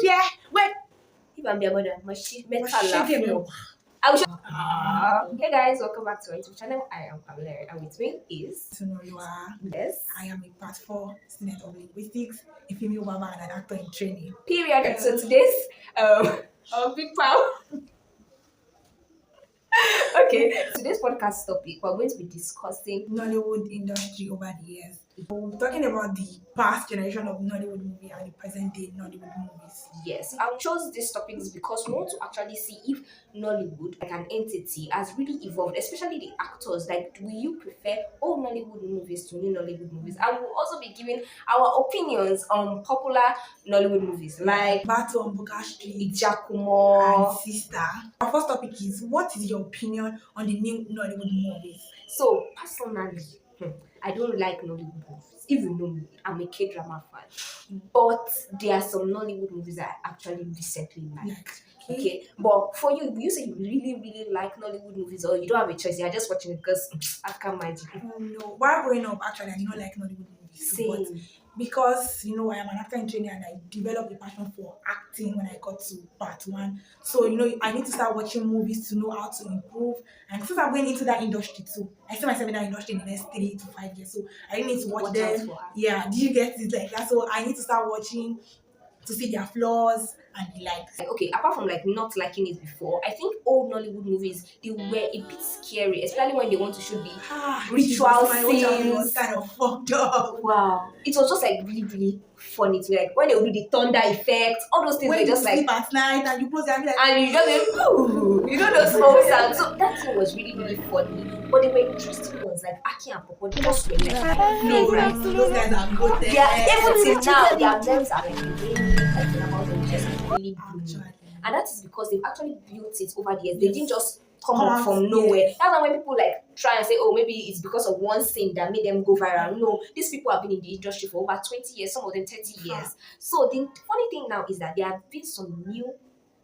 there. Wait. If I'm their mother, my shit mental laugh. I wish. Hey guys, welcome back to our YouTube channel. I am Pamela, and with me is Sonoriwa. Yes. I am a part 4 student of linguistics, a female barber, and an actor in training. Period. So today's big pal. Okay, today's podcast topic, we're going to be discussing Nollywood industry over the years. We're talking about the past generation of Nollywood movie and the present day Nollywood movies. Yes, I chose these topics because we want to actually see if Nollywood, like an entity, has really evolved, especially the actors. Like, do you prefer old Nollywood movies to new Nollywood movies? And we'll also be giving our opinions on popular Nollywood movies like Battle on Buka Street, Ijakumo, and Sista. Our first topic is, what is your opinion on the new Nollywood movies? So, personally, I don't like Nollywood movies. If you know me, I'm a K-drama fan. But there are some Nollywood movies that I actually recently liked. Okay. But for you, you say you really, really like Nollywood movies, or you don't have a choice, you're just watching it because African magic. No. While growing up, actually, I did not like Nollywood movies. Same. But because, I am an actor in training and I developed a passion for acting when I got to part 1. So, I need to start watching movies to know how to improve. And since I'm going into that industry too, I see myself in that industry in the next 3 to 5 years. So I really need to watch them. Yeah, do you get it like that? So I need to start watching to see their flaws and the likes. Okay, apart from not liking it before, I think old Nollywood movies, they were a bit scary, especially when they want to show the ritual scenes. Was kind of fucked up. Wow, it was just really, really funny to when they would do the thunder effect, all those things when were just you sleep at night and you close your eyes and you just those small sounds. So that thing was really, really funny. But they were interesting ones like Aki and Popo. They just were those guys are good. Even till now, their names are really talking about them just really booming. And that is because they've actually built it over the years. They didn't just come up from nowhere. That's why when people try and say, oh, maybe it's because of one scene that made them go viral. No, these people have been in the industry for over 20 years, some of them 30 years. So the funny thing now is that there have been some new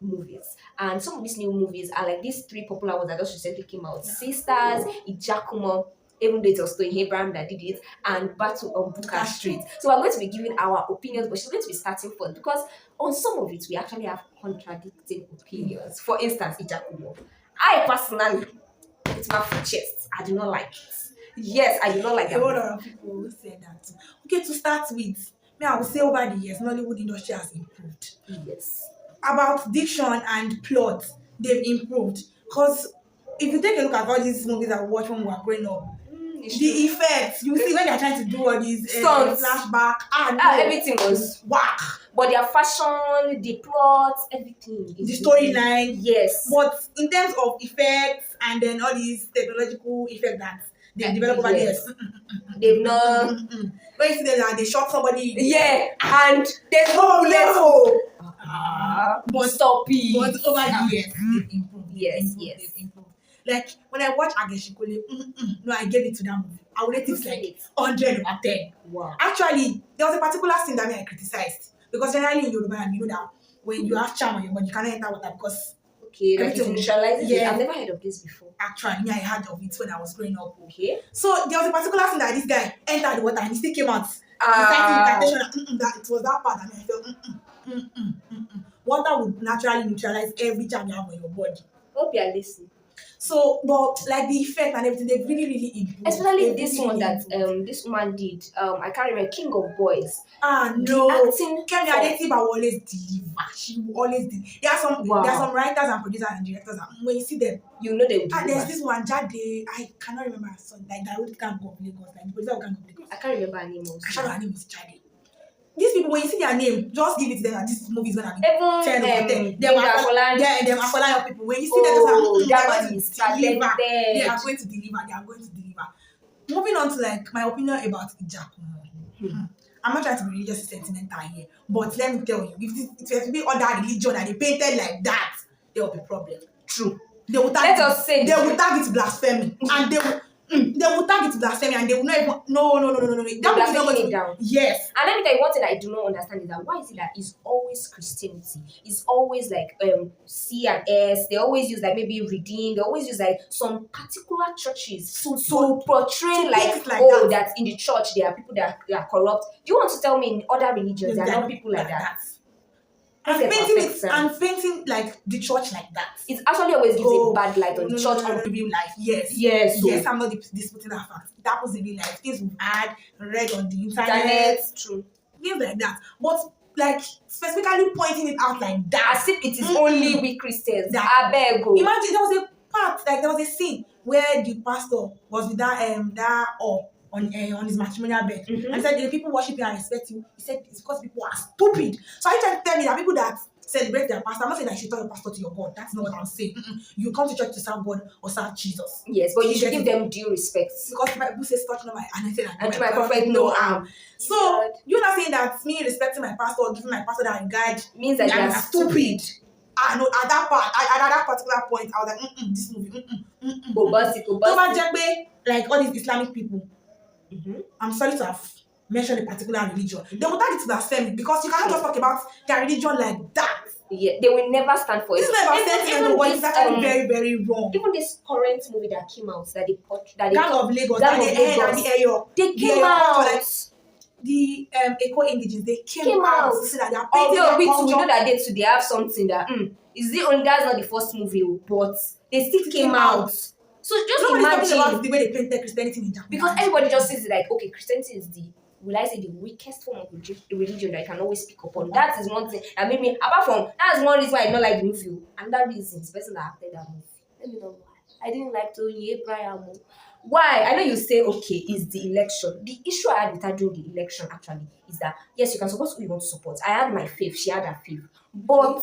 movies, and some of these new movies are like these 3 popular ones that just recently came out: Sisters, Ijakumo, even though it was Toyin Abraham that did it, and Battle on Buka Street. So we're going to be giving our opinions, but she's going to be starting first because on some of it we actually have contradicting opinions. For instance, Ijakumo. I personally, it's my full chest, I do not like it. Yes, I do not like it. A lot of people say that too. Okay, to start with, I would say over the years, Nollywood industry has improved. Yes. About diction and plot, they've improved. Because if you take a look at all these movies that we watched when we were growing up, the effects, you see when they're trying to do all these flashback, everything was whack. But their fashion, the plot, everything. The storyline. Yes. But in terms of effects and then all these technological effects that they've developed over the years, they've not. When you see them, they shot somebody. Yeah, and there's no. But stop it. But over the years, they've improved. Yes. They've improved. Like when I watch Agésìnkole, no, I gave it to that movie. I would rate it like 100 over 10. Wow. Actually, there was a particular scene that I criticized because generally in Yoruba, you know that when you have charm on your body, you cannot enter water because everything neutralizes. Yeah, I've never heard of this before. Actually, I heard of it when I was growing up. Okay. So there was a particular scene that this guy entered the water and he still came out. That it was that part that I felt water would naturally neutralize every charm you have on your body. Hope you are listening. So, but like the effect and everything, they've really, really improved. Especially this one that this woman did. I can't remember. King of Boys. No. The acting. Kehinde will always deliver. She will always deliver. There are some writers and producers and directors that when you see them, you know they will deliver. And there's this one, Jade. I cannot remember her son. Like the old Gang of Lagos, like the producer of Gang of Lagos. I can't remember her name also. I can't her name is Jade. These people, when you see their name, just give it to them that this movie is gonna be 10 over 10. Them Afola people. When you see them, that one is talented. They are going to deliver. Moving on to my opinion about Ijakumo. I'm not trying to be religious sentimental here, but let me tell you, if it were to be other religion and they painted like that, there will be problem. True. They will tag it blasphemy, and they will tag it blasphemy, and they will not even no. That will take it down. Yes. And let me tell you one thing I do not understand is that why is it that it's always Christianity? It's always C and S. They always use maybe redeem. They always use some particular churches to portray that in the church there are people that are corrupt. Do you want to tell me in other religions there are not people like that? And painting like the church like that. It actually always gives a bad light on the church on real life. Yes. Yes, I'm not disputing that fact. That was in real life. Things we've had, read on the internet. True. Things like that. But like specifically pointing it out like that. As if it is only we Christians. I beg you. Imagine there was a part, like there was a scene where the pastor was with that on his matrimonial bed, and said the people worship you and respect you. He said it's because people are stupid. So I trying to tell me that people that celebrate their pastor, I'm not saying that you should turn your pastor to your God. That's not what I'm saying. You come to church to serve God or serve Jesus. Yes, but you should give them due respect. Because the Bible says, touch not my anointed and to my prophet no harm. So you're not saying that me respecting my pastor or giving my pastor that regard means that you are stupid. I know at that particular point, I was like, this movie, like all these Islamic people. I'm sorry to have mentioned a particular religion. They will tag it to their family because you cannot just talk about their religion like that. Yeah, they will never stand for it. This is never it's actually very, very wrong. Even this current movie that came out, that Gang of Lagos, they came out. The Eco Indigenous, they came out to say that they are painting their culture. We know that they have something that is the only, that's not the first movie, but they still came out. So just imagine about the way they painted Christianity in Japan. Because everybody just sees it like, okay, Christianity is the weakest form of religion that I can always pick up on. That is one thing that made me, apart from, that's one reason why I don't like the movie. And that reason is the person that acted that movie. Let me know why. I didn't like Toyin Abraham. Why? I know you say, okay, is the election. The issue I had with her during the election actually is that, yes, you can support who you want to support. I had my faith, she had her faith. But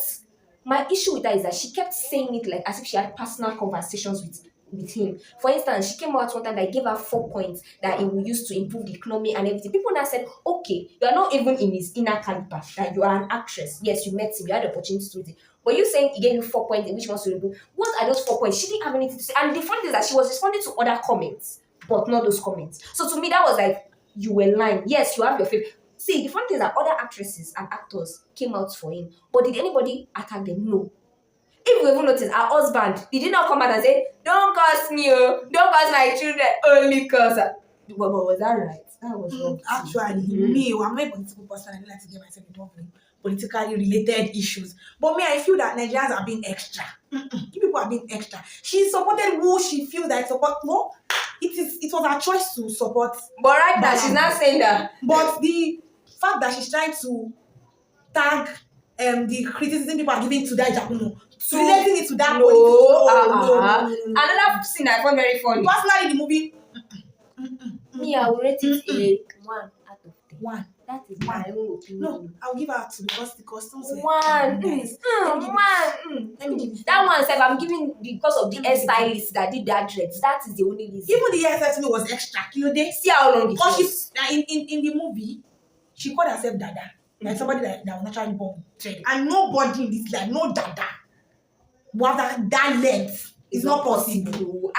my issue with her is that she kept saying it like as if she had personal conversations with him. For instance, she came out one time that I gave her 4 points that he will use to improve the economy and everything. People now said, okay, you are not even in his inner caliber, that you are an actress. Yes, you met him, you had the opportunity to do it. But you saying he gave you 4 points in which wants to improve. What are those 4 points? She didn't have anything to say. And the funny thing is that she was responding to other comments, but not those comments. So to me, that was like, you were lying. Yes, you have your faith. See, the funny thing is that other actresses and actors came out for him. But did anybody attack them? No. If you even notice, her husband, he did not come out and say, don't curse me, don't curse my children, only curse her. But was that right? That was wrong. Actually, I'm not a political person. I don't like to get myself involved in politically related issues. But me, I feel that Nigerians are being extra. You people are being extra. She supported who she feels that support. No, it was her choice to support. But right now, she's not saying that. But the fact that she's trying to tag the criticism people are giving to that Ijakumo, relating it to that no. Another scene I found very funny. Personally, the movie. Me, I will rate it a 1 out of 10. 1. That is my own opinion. No, I'll give her 2 because the costumes. 1. Nice. 1. Let me give it. That one said I'm giving because of the hairstylist that did that dreads. That is the only reason. Even the hairstyle to me was extra. They see how long it was. Because in the movie, she called herself Dada. Like somebody that was naturally born dread. And nobody in this life, no Dada, was that length. It's not possible.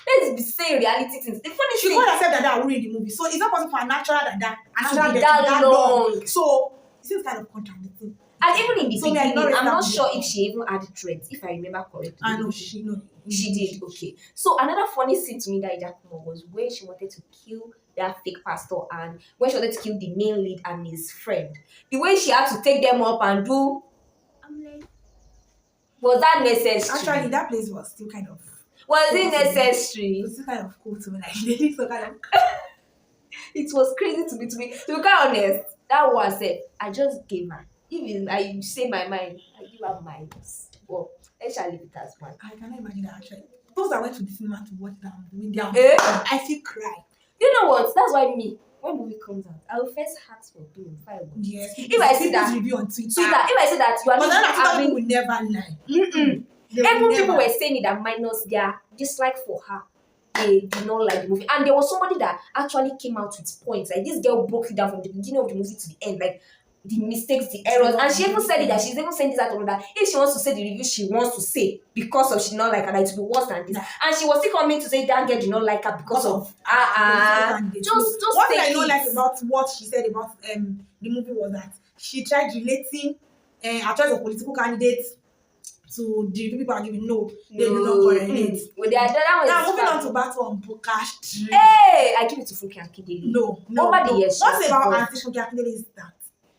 Let's be saying reality things. The funny she thing, called herself Dada already in the movie, so it's not possible for a natural Dada to be that long. So it seems kind of contradicting. And even in the beginning, I'm not sure if she even had dreads, if I remember correctly. I know she did. Okay. So another funny scene to me that Ijakumo was when she wanted to kill that fake pastor and when she wanted to kill the main lead and his friend. The way she had to take them up and do. I'm like, was that necessary? Actually, that place was still kind of. Was it necessary? It was still kind of cool to me. Like they did so kind of. It was crazy to me. To be quite honest, that one said I just gave her. Even I say my mind, I give her mine. Well, let's shall leave it as one. I cannot imagine that actually. Those that went to the cinema to watch that movie, I still cry. You know what? That's why me, when movie comes out, I will first ask for blue before I watch. Yes. If I see that review on Twitter, if I say that you are not having, will never lie. Even people were saying it that minus their dislike for her. They did not like the movie. And there was somebody that actually came out with points. Like this girl broke it down from the beginning of the movie to the end. Like the mistakes, the errors. And she even said it that she's even saying this out of that. If she wants to say the review she wants to say because of she did not like her, that it will be worse than this. And she was still coming to say that girl did not like her because of just what I don't like about what she said about the movie was that she tried relating her choice of political candidates to the people are giving. No, they do not correlate. Well, now moving on to battle on buka. Hey, I give it to Funke Akindele. No. Over the years. What's about Agésìnkole is that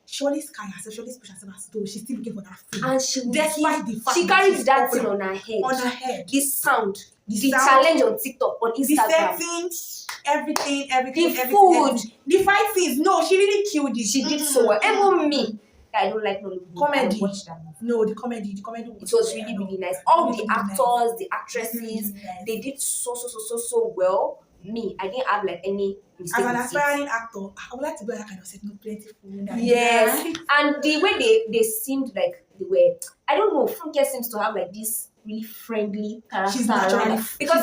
she always carry herself, she always push herself as though she's still looking for that thing. And she will Despite the fact she that carries she's that thing popular. on her head. On her head. This sound. The sound, challenge on TikTok, on the Instagram. settings, everything, The everything, food. everything. The fight scenes. No, she really killed it. She did so well. Even me, I don't like Nollywood. Comedy. I watched that movie. No, the comedy It was really, really nice. All the actors, the actresses, Really nice. they did so well. Me, I didn't have like any mistake. As an with it. aspiring actor, I would like to be that kind of set. No, plenty food. Yes, and the way they seemed like they were, I don't know. Funke seems to have like this really friendly character. She's naturally because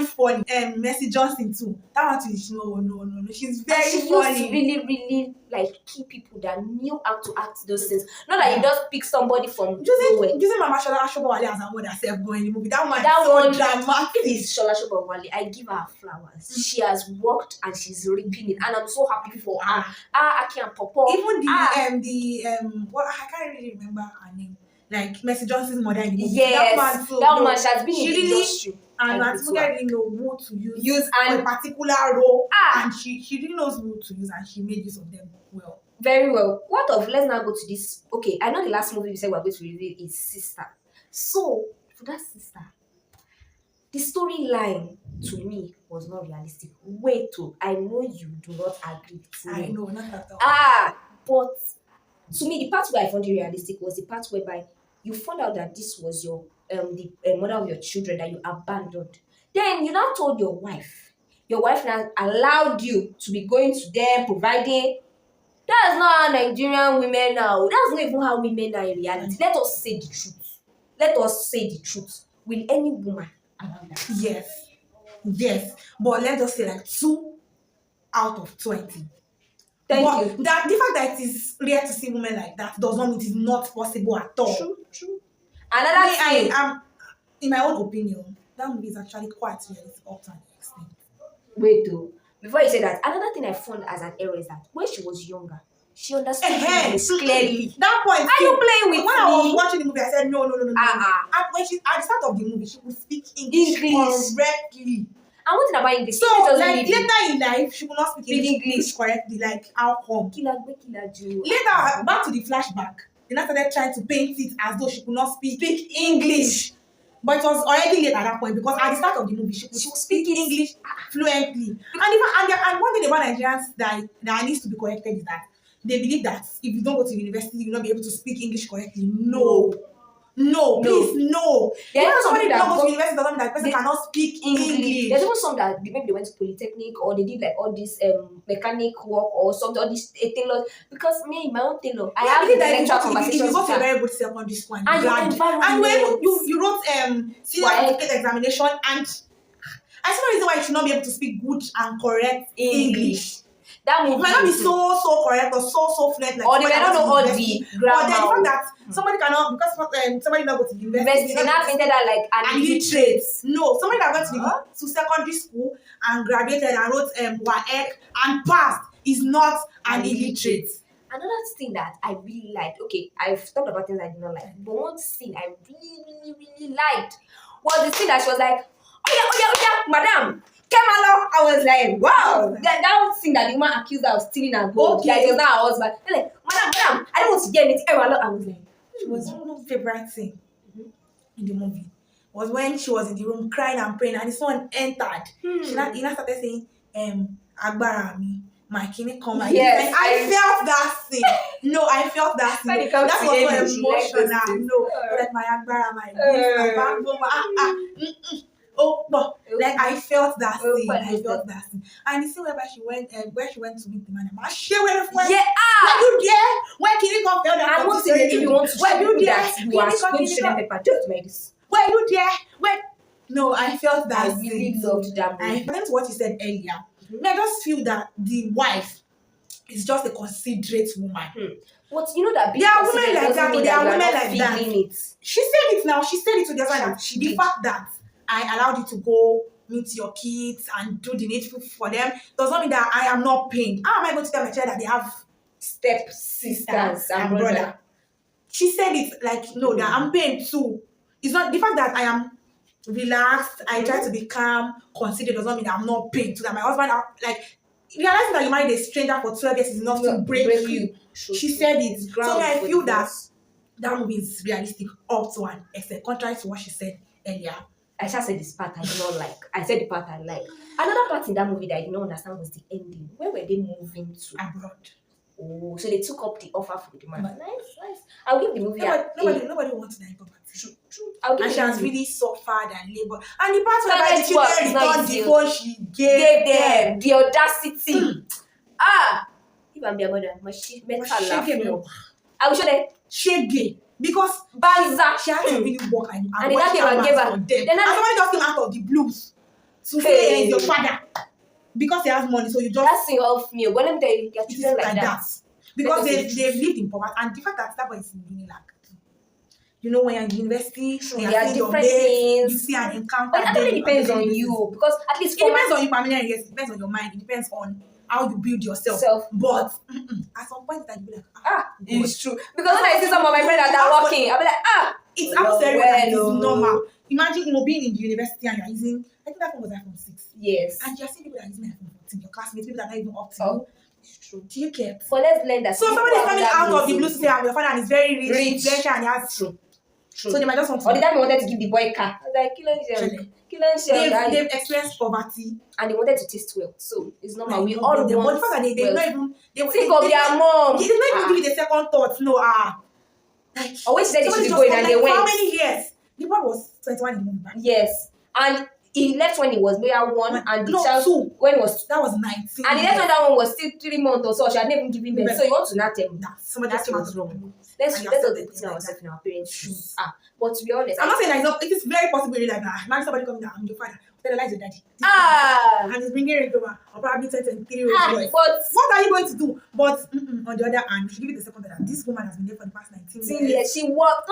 funny. Mercy Johnson too. That one too is no. She's very she funny. used to really like key people that knew how to act those things. Not that you just pick somebody from nowhere. Using Mama Shola Shobowale as a mother herself going in the movie. That That one one dramatic. is Shola Shobowale. I give her flowers. She has worked and she's reaping it, and I'm so happy for her. Aki and Popo. Even the what I can't really remember her name. Like Mercy Johnson's mother in the movie. Yes, that woman, she has been in the really, industry. and Auntie really know who to use and for a particular role, and she really knows who to use, and she made use of them well. Very well. What of, let's now go to this. Okay, I know the last movie we said we're going to review is Sista. So for that Sista, the storyline to me was not realistic. Wait, I know you do not agree with me. I know, not at all. But to me, the part where I found it realistic was the part whereby you found out that this was your the mother of your children that you abandoned. Then you now told your wife. Your wife now allowed you to be going to them, providing. That's not how Nigerian women now. That's not even how women are in reality. Let us say the truth. Let us say the truth. Will any woman allow that? Yes. But let's just say like 2 out of 20. Thank you. That the fact that it is rare to see women like that does not mean it is not possible at all. True. Another thing, in my own opinion, that movie is actually quite realistic up to an extent. Wait though, before you say that, another thing I found as an error is that when she was younger, she understood things clearly. That point. Are you playing with when me? I was watching the movie, I said no. When she at the start of the movie, she would speak English correctly. And one thing about English, so like later in life, she will not speak English correctly. Like how come? Later, back to the flashback, they now started trying to paint it as though she could not speak English. But it was already late at that point because at the start of the movie, she could speak English fluently. And one thing about Nigerians that needs to be corrected is that they believe that if you don't go to university, you will not be able to speak English correctly. No, please, no. Somebody that goes to university doesn't mean that person cannot speak English. There's even some that maybe they went to polytechnic or they did like all this mechanic work or something, all this tailor. Because me, my own tailor, I have the lecture conversations. If you got a very good secondary school and when you wrote senior certificate examination, and I see no reason why you should not be able to speak good and correct English. That movie might not be so correct or so fluent like, or they might not know all the grammar. But then the fact that somebody cannot, because somebody not go to the university, they not painted that like an illiterate. No, somebody that went to secondary school and graduated and wrote WAEC and passed is not an illiterate. Another thing that I really liked, okay, I've talked about things I did not like, but one scene I really liked was the scene that she was like, oh yeah, madam, Kemalo. I was like, wow, that thing that the woman accused her of stealing her gold. Okay. Like, it was not her husband. They're like, madam, I don't want to get anything. I was like, it was one of my favorite thing in the movie was when she was in the room crying and praying, and someone entered. He now started saying, Agbara mi, my kidney come. Yes, I felt that thing. No, I felt that thing. That was so emotional. No, like my Agbara, my backbone, but like I felt that thing. And you see where she went to meet the man. She went for yeah. Were you there? When Kini come fell down? I want to if you want to were you there? You are going to show them paper. Just make this. Were you there? No, I felt that. I really loved that movie. That's what you said earlier. I just feel that the wife is just a considerate woman. But you know that there are women like that. There are women like that. It. She said it now. She said it to the other side. The fact that I allowed you to go meet your kids and do the needful for them does not mean that I am not paying. How am I going to tell my child that they have step sisters and brother? She said it like, no, that I'm paying too. It's not the fact that I am relaxed, I try to be calm, considered does not mean that I'm not paying to that. My husband, like, realizing that you married a stranger for 12 years is enough to break you. She said it. So I feel that movie is realistic up to an extent, contrary to what she said earlier. I just said this part I did not like. I said the part I like. Another part in that movie that I did not understand was the ending. Where were they moving to? Abroad. Oh, so they took up the offer from the man. Nice. I'll give the movie nobody wants to die in poverty. True. And she has really suffered and labored. And the part where the children returned the phone she gave them. The audacity. If I'm their mother, she make her laugh. I will show them. Shaggy. Because Banza. she had to really work and they not even gave her. And somebody just came out of the blues to say he's your father. Because he has money, so you just... That's off me. When I'm telling your children like that. Because they've lived in poverty. And the fact that boy is in Unilag. You know, when you're in university, there are different things. You see an encounter. But it really depends on you. Because at least... It depends on you, Pamela. Yes, it depends on your mind. It depends on how you build yourself. But at some point, that you be like, it's true. Because when I see some of my friends that are working, I'll be like, it's absolutely it's normal. Imagine being in the university and you're using, I think that phone was iPhone 6. Yes. And you're seeing people that are using iPhone 14, your classmates, people that are not even up to you. It's true. Do you care? So let's learn that. So somebody is coming out of the blue to say, I'm your father and he's very rich. And he has True. So they might just want to. Or the time they wanted to give the boy a car. I was like, they've experienced poverty. And they wanted to taste well. So it's normal. We all want the fact that they not even think of their mom. They did not even give it a second thought. No, or when she said they should be going and they went. How many years? The boy was 21 in the movie. Yes. And he left when he was maybe 1 and the child 2. When was that was 19. And he left when that one was still 3 months or so. She had never given birth. So you want to not tell me somebody just came out wrong. Let's not put ourselves in our parents' shoes. But to be honest, I'm not saying that it's not. It is very possible really like that. Imagine somebody coming down, I'm your father. Tell the lies your daddy. And he's bringing it over. Or probably 23 years old. But what are you going to do? But on the other hand, we should give it a second that this woman has been there for the past 19 years. She worked.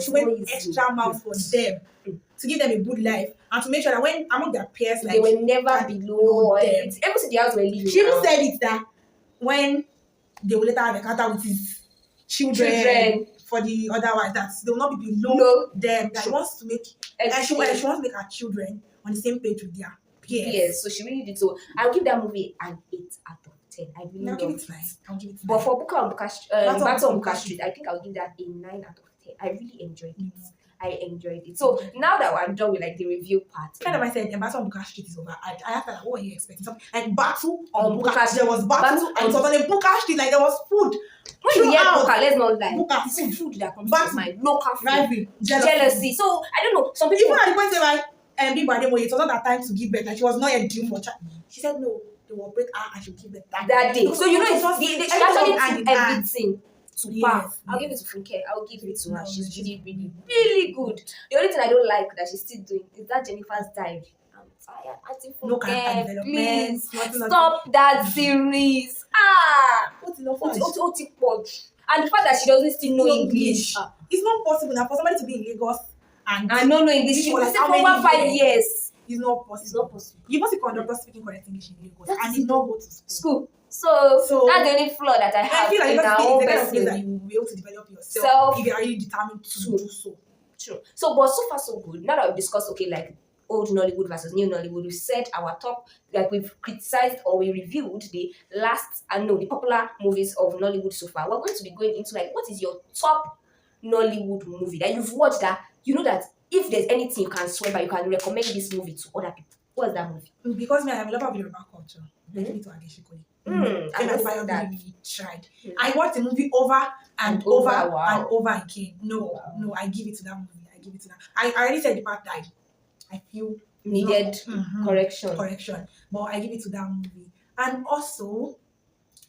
She went extra miles for them to give them a good life and to make sure that when among their peers, like, they were never below them. Ever since the house were living. She even said it that when they will later have a encounter with his children for the other wife, that they will not be below them. That she wants to make she wants to make her children on the same page with their peers. Yes, so she really did. So I'll give that movie an 8 out of 10. I really love it. I'll give it 9. But for Battle on Buka Street, I think I'll give that a 9 out of 10. I really enjoyed it. I enjoyed it. So now that we're done with like the review part, kind of I said, Battle on Buka Street is over. I asked her, what are you expecting? Something like Battle on Buka Street. There was battle and it was on a Buka Street, like there was food. When you hear Buka, let's not lie. Buka, it's food that comes to mind. Local food, rivalry, jealousy. So I don't know. Some people even at the point where Big Bad, it was not that time to give birth. Like she was not yet due for child. She said no, they will break her and she will give birth that day. So you know, she actually did everything. Yes. I'll give it to Funke. I'll give it to her. She's really good. The only thing I don't like that she's still doing is that Jennifer's Diary. I'm tired. Auntie Funke, please stop that series. And the fact that she doesn't still know English. It's not possible now for somebody to be in Lagos and not know English. She was for over 5 years. It's not possible. You must be conductor speaking correct English in Lagos and it's not go to school. So that's the only flaw that I have feel like in our own person. That you will be able to develop yourself if you are really determined to do so. True. So, but so far so good. Now that we've discussed, like old Nollywood versus new Nollywood, we said our top, like we've criticized or we reviewed the the popular movies of Nollywood so far. We're going to be going into like, what is your top Nollywood movie that you've watched that you know that if there's anything you can swear by, you can recommend this movie to other people? What's that movie? Because me, I have a lot of Yoruba culture. I need to Agésìnkole. I really tried. I watched the movie over and over and over again. No, I give it to that movie. I already said the part died. I feel needed correction. But I give it to that movie. And also,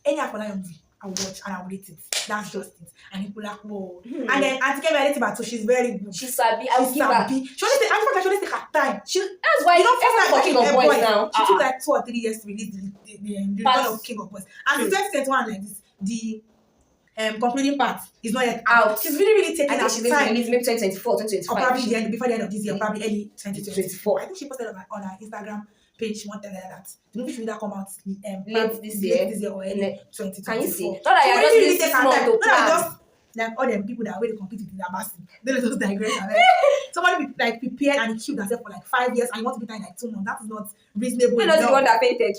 any Afolayan movie, I'll watch and I'll rate it. That's just it. And people like, whoa. And then Auntie Kehinde, so she's very good. She's sabi. I'll give her. She always take her time. That's why everyone's King of Boys now. She took like 2 or 3 years to release the return of King of Boys. And since 2021, like this, the concluding part is not yet out. She's really taking her time. Maybe 2024, 2025. Or probably before the end of this year, probably early 2024. I think she posted on her Instagram page one time like that. The movie should either come out late this year or early 2024. Can you see? Not that you're just really take time. Not just like all them people that are ready to compete with the Abasi. They just digress. Somebody be like prepared and queued herself for like 5 years and you want to be done in like 2 months. That is not reasonable. You're not the one that painted.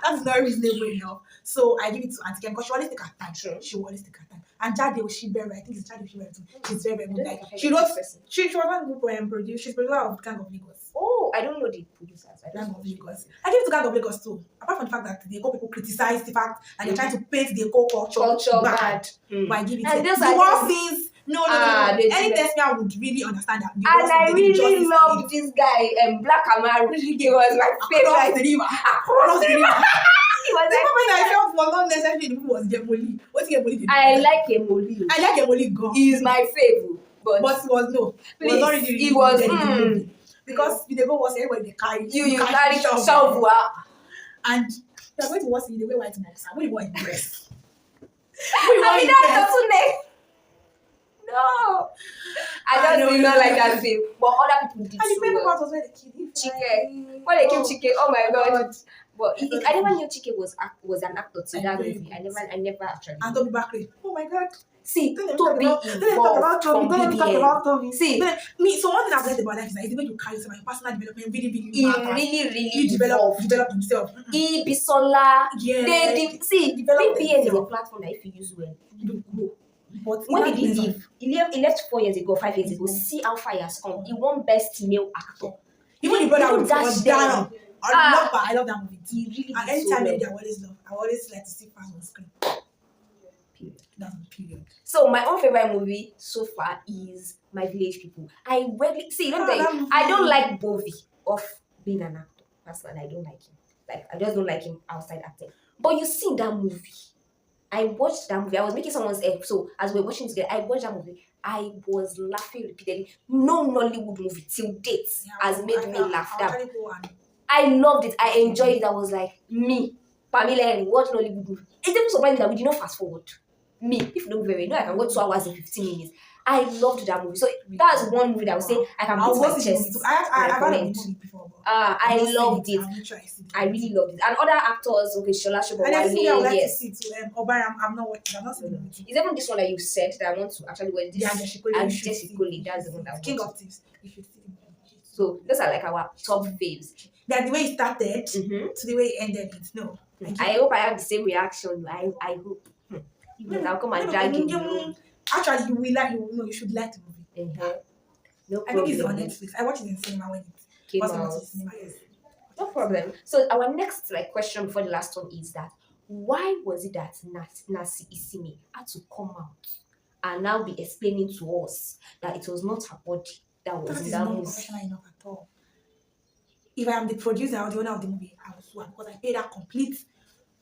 That's not reasonable enough. So I give it to Auntie Ken because she always take her time. True. She will always take her time. And Jade Oshibere, I think it's Jade Oshibere too. She's very, very I good. don't Like think I've she heard wrote, of this person. she was one group producer. She's producer of Gang of Lagos. Oh, I don't know the producers. I Gang don't of know. Lagos. I give it to Gang of Lagos too. Apart from the fact that the people criticize the fact that they're trying to paint the culture bad. But I give it And to those the are war the- scenes. No. Any thespian would really understand that. The war And I scenes, they did really justice loved this guy, Black Amaru. He was my across the favorite. river. Across the river. He was The like, moment I felt was not necessarily the people was Gemoli. What's Gemoli? I like Emoli. I like Gemoli go. He is my favorite. But It was no. please, It was not really. it was, really the movie. Because the go was everybody they carry. you carry shovel. And you're going to watch it in the way white box. I really want dress. I mean, that's also next. No. I just did not like that thing. But other people did And the so paper well. part was where the kid Chike. When they came Chike, oh my god. But I never knew Chike was an actor to that movie. I never actually. And Toby Bakri. Oh my god. See, Don't Toby involved from BBN. See, me. So one thing I've learned about life is that it's the way you carry someone, personal development, really he matters. really He developed himself. He Bisola. Yeah. See, developed BBN is a himself. platform that if you use well, You grow. But when did he leave? He left 4 years ago, 5 years ago. See how far he has come. He won best male actor. Even the brother Even was that down. I love that movie. He really And did so anytime well. I always love. I always like to see fans on screen. That's a period. So my own favorite movie so far is My Village People. I rarely see. Let me tell you, I don't like Bovi of being an actor. That's why I don't like him. Like I just don't like him outside acting. But you see that movie. I watched that movie. I was making someone's egg. So as we were watching together, I watched that movie. I was laughing repeatedly. No Nollywood movie till date has made me laugh. I loved it. I enjoyed it. I was like, me, Pamela Henry, watch Nollywood movie. It's even surprising that we did not fast forward. Me, if you don't very know, I can watch 2 hours and 15 minutes. I loved that movie. So that's one movie that I would say I can put my chest. I've heard of the movie before. I loved it. I really loved it. And other actors, okay, Shola And I think I would Shobowale, like to yes. see too. Obaram, I'm not watching. I'm not seeing the movie. Is even this one that you said that I want to actually watch? This Agésìnkole, you should see. Agésìnkole, that's the one that I King want. of Thieves. You should see the movie. So those are like our top faves. That the way it started to the way it ended. No. I hope I have the same reaction. I hope. Even I'll come and drag you. Actually, you will like. You should like the movie. No problem. I think it's on Netflix. I watched it in cinema when it Came was out. on cinema. Yes. No problem. So our next question before the last one is that why was it that Nasi Isimi had to come out and now be explaining to us that it was not her body that was That in is that not movie? professional enough at all. If I am the producer or the owner of the movie, I will sue her because I paid her complete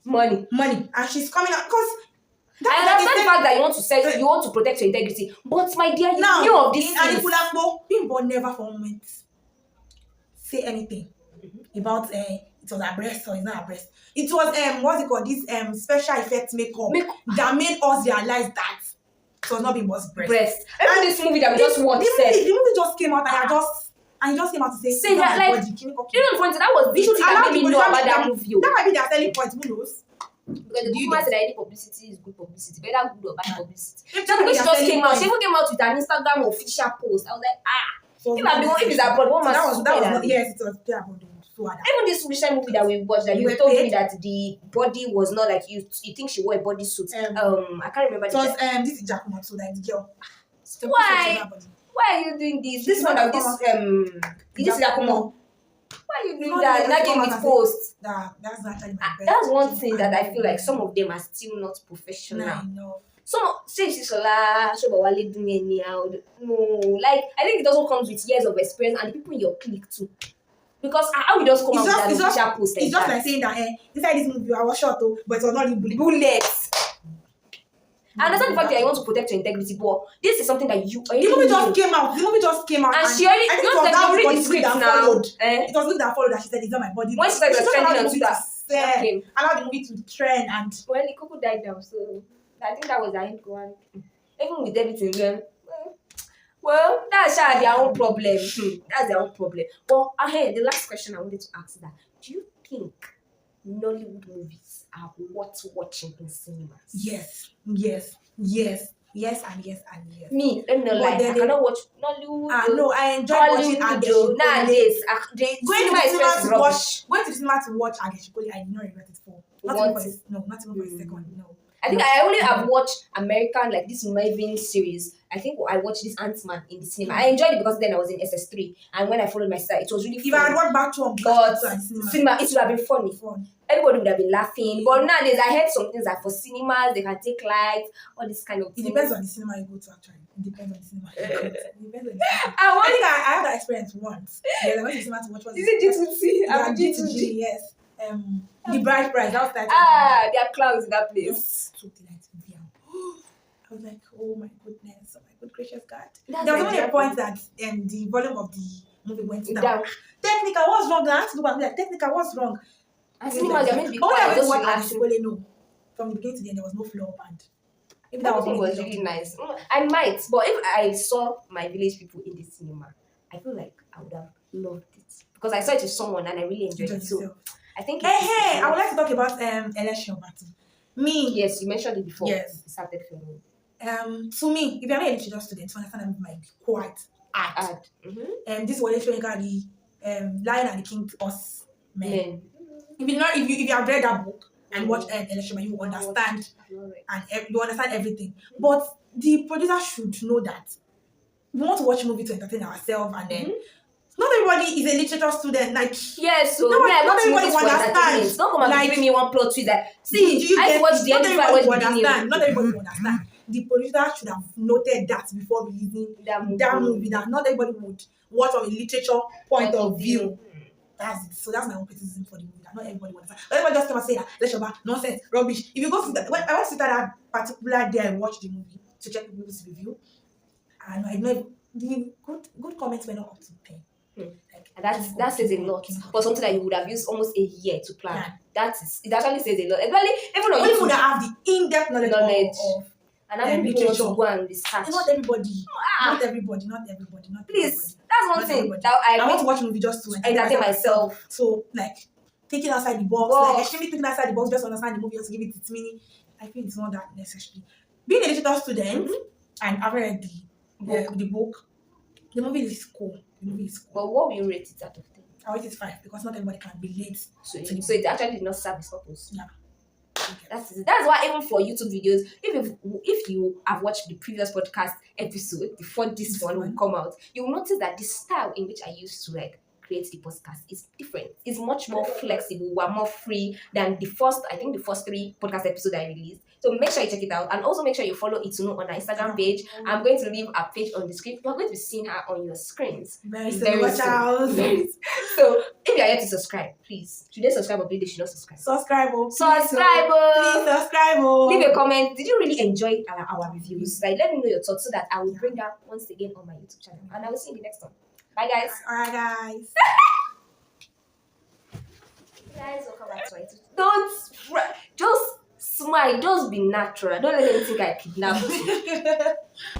Money. and she's coming out because. I understand the fact that you want to say you want to protect your integrity, but my dear, you knew of this. In Anikulapo, Bimbo never for a moment say anything about it was her breast or it's not her breast. It was what's it called? This special effects makeup that made us realize that it was not Bimbo's breast. And this movie that we just watched said the movie just came out and he just came out to say that like you know the point that was the thing that made me know about that movie. That might be their selling point. Who knows? Because the woman said that any publicity is good publicity, whether good or bad publicity. If So because she just came out, she even came out with an Instagram official post. I was like, if it's a broad woman, that was not, yes, it was clear about the even this recent movie that we watched, that you told me that the body was not like you think she wore a bodysuit. I can't remember. It was this Ijakumo, so like the girl. Why are you doing this? This one that this Ijakumo. Why are you doing that? That gave me post. That's actually my best. That's one thing that I feel like some of them are still not professional. No. Some say Shola Shobowale doing anyhow. No, like I think it also comes with years of experience and people in your clique too. Because how we just come out with that official post? It's just like saying that inside this movie I was shot though, but it was not in bullets. I understand the fact that you want to protect your integrity, but this is something that you. The movie just came out. And she already. You know that you read the script now. It was good that followed that she said it's not my body. When she said it was trending on Twitter, allowed the movie to trend and. Well, the couple died now, so I think that was the end one. Even with everything, then. Well, that's their own problem. That's their own problem. But the last question I wanted to ask is that: do you think Nollywood movies are worth watching in cinemas? Yes. Yes and yes and yes. Me, let me not lie. I cannot watch Nollywood. No, I enjoy watching Agésìnkole. Nowadays, Going to the cinema experience is rubbish. going to the cinema to watch Agésìnkole, I did not regret it for. Not even for a second. No. I think I only have watched American, like this Marvel series. I think I watched this Ant-Man in the cinema. I enjoyed it because then I was in SS3, and when I followed my sister, it was really fun. If I had watched back to cinema, it would have been funny. Everybody would have been laughing. But nowadays, I heard some things like for cinemas, they can take lights, all this kind of things. It depends on the cinema you go to, actually. It depends on the cinema you go to. It depends on the cinema. I think I had that experience once. Yes, I went to the cinema to watch. Is it G2G? Yeah, G2G, yes. The Bride Price, that was that. There are clowns in that place. So delightful. I was like, oh my goodness, oh my good gracious God. That's there was only a point that the volume of the movie went down. Technical, what's wrong? I had to go back and be like, technical, what's wrong? And cinema, they're meant to be quiet. I just what relaxing. No. From the beginning to the end, there was no floor band. Maybe That was really nice. I might, but if I saw my village people in the cinema, I feel like I would have loved it because I saw it with someone and I really enjoyed it. So I think. Hey, I would like to talk about election battle. Me. Yes, you mentioned it before. Yes. It started filming. To me, if you're not a literature student, to understand it might be quite hard. This was literally the Lion and the King to us men. If you have read that book and watch election, you understand and you understand everything. But the producer should know that we want to watch a movie to entertain ourselves, and then not everybody is a literature student. Like yes, so not everybody understands. Don't come and give me one plot twist. Like, see, I watch the end. Not everybody will understand. The producer should have noted that before releasing that movie. That not everybody would watch from a literature point of view. That's it. So that's my own criticism for the movie. That not everybody will understand. Everybody just come and say that let's show nonsense, rubbish. If you go to that, when I went to that particular day, I watched the movie to check people's review, and I know the good comments were not up to 10. Like, and that says a lot for something that you would have used almost a year to plan. Yeah. It actually says a lot. Even on you would have the in-depth knowledge of and I mean people want to go and research. Not everybody. Please, that's one thing that I want to watch a movie just to entertain myself. So like thinking outside the box, like extremely thinking outside the box just to understand the movie, just to give it its meaning. I think it's not that necessary. Being a digital student and I've read the book, the movie is cool. But what will you rate it out of 10? I rate it 5 because not everybody can relate. So it actually did not serve its purpose. Yeah. That's why even for YouTube videos, if you have watched the previous podcast episode before this one will come out, you'll notice that the style in which I used to like create the podcast is different. It's much more flexible. We're more free than the first 3 podcast episodes I released. So make sure you check it out, and also make sure you follow Itunu on our Instagram page. I'm going to leave our page on the screen. You're going to be seeing her on your screens. Very soon. Watch out. So if you are yet to subscribe, please. Should they subscribe or they should not subscribe? Subscribe. Please subscribe. Leave a comment. Did you really enjoy our reviews? Like, let me know your thoughts so that I will bring that once again on my YouTube channel. And I will see you in the next one. Bye, guys. Alright, guys. Guys, welcome back to my YouTube. Don't just smile. Just be natural. Don't let them think I kidnapped you.